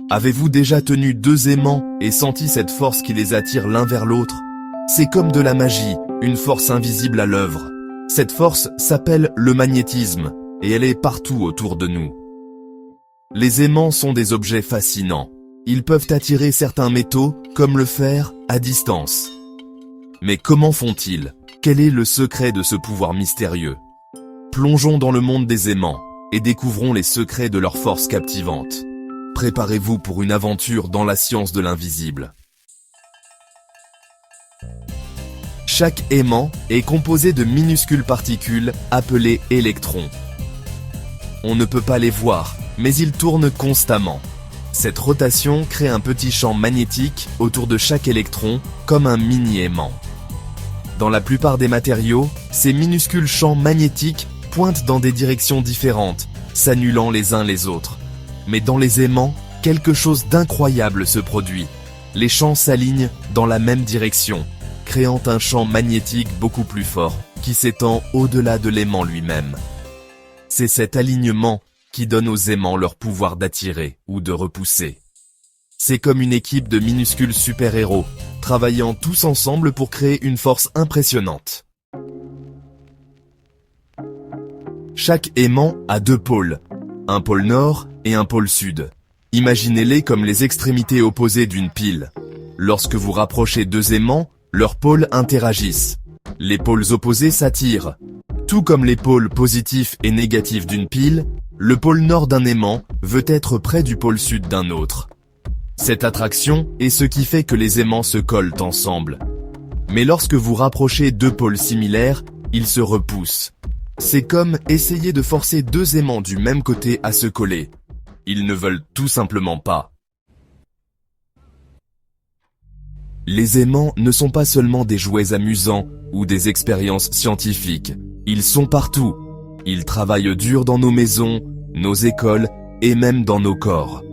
Avez-vous déjà tenu deux aimants et senti cette force qui les attire l'un vers l'autre? C'est comme de la magie, une force invisible à l'œuvre. Cette force s'appelle le magnétisme, et elle est partout autour de nous. Les aimants sont des objets fascinants. Ils peuvent attirer certains métaux, comme le fer, à distance. Mais comment font-ils? Quel est le secret de ce pouvoir mystérieux? Plongeons dans le monde des aimants, et découvrons les secrets de leur force captivante. Préparez-vous pour une aventure dans la science de l'invisible. Chaque aimant est composé de minuscules particules appelées électrons. On ne peut pas les voir, mais ils tournent constamment. Cette rotation crée un petit champ magnétique autour de chaque électron, comme un mini-aimant. Dans la plupart des matériaux, ces minuscules champs magnétiques pointent dans des directions différentes, s'annulant les uns les autres. Mais dans les aimants, quelque chose d'incroyable se produit. Les champs s'alignent dans la même direction, créant un champ magnétique beaucoup plus fort, qui s'étend au-delà de l'aimant lui-même. C'est cet alignement qui donne aux aimants leur pouvoir d'attirer ou de repousser. C'est comme une équipe de minuscules super-héros, travaillant tous ensemble pour créer une force impressionnante. Chaque aimant a deux pôles, un pôle nord et un pôle sud. Imaginez-les comme les extrémités opposées d'une pile. Lorsque vous rapprochez deux aimants, leurs pôles interagissent. Les pôles opposés s'attirent. Tout comme les pôles positifs et négatifs d'une pile, le pôle nord d'un aimant veut être près du pôle sud d'un autre. Cette attraction est ce qui fait que les aimants se collent ensemble. Mais lorsque vous rapprochez deux pôles similaires, ils se repoussent. C'est comme essayer de forcer deux aimants du même côté à se coller. Ils ne veulent tout simplement pas. Les aimants ne sont pas seulement des jouets amusants ou des expériences scientifiques. Ils sont partout. Ils travaillent dur dans nos maisons, nos écoles et même dans nos corps.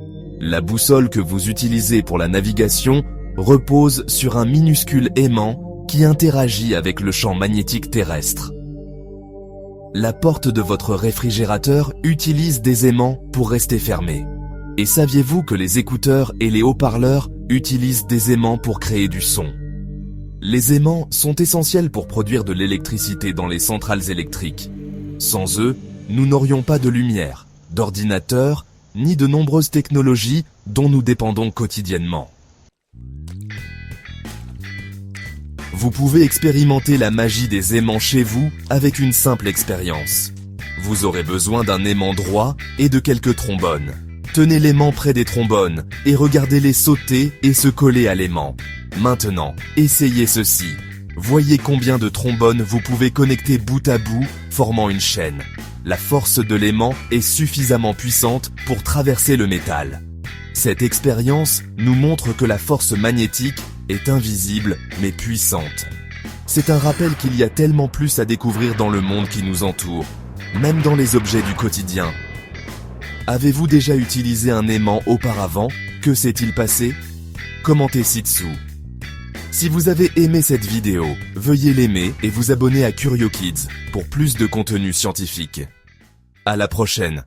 La boussole que vous utilisez pour la navigation repose sur un minuscule aimant qui interagit avec le champ magnétique terrestre. La porte de votre réfrigérateur utilise des aimants pour rester fermée. Et saviez-vous que les écouteurs et les haut-parleurs utilisent des aimants pour créer du son? Les aimants sont essentiels pour produire de l'électricité dans les centrales électriques. Sans eux, nous n'aurions pas de lumière, d'ordinateur, ni de nombreuses technologies dont nous dépendons quotidiennement. Vous pouvez expérimenter la magie des aimants chez vous avec une simple expérience. Vous aurez besoin d'un aimant droit et de quelques trombones. Tenez l'aimant près des trombones et regardez-les sauter et se coller à l'aimant. Maintenant, essayez ceci. Voyez combien de trombones vous pouvez connecter bout à bout, formant une chaîne. La force de l'aimant est suffisamment puissante pour traverser le métal. Cette expérience nous montre que la force magnétique est invisible mais puissante. C'est un rappel qu'il y a tellement plus à découvrir dans le monde qui nous entoure, même dans les objets du quotidien. Avez-vous déjà utilisé un aimant auparavant? Que s'est-il passé? Commentez ci-dessous. Si vous avez aimé cette vidéo, veuillez l'aimer et vous abonner à Curio Kids pour plus de contenu scientifique. À la prochaine.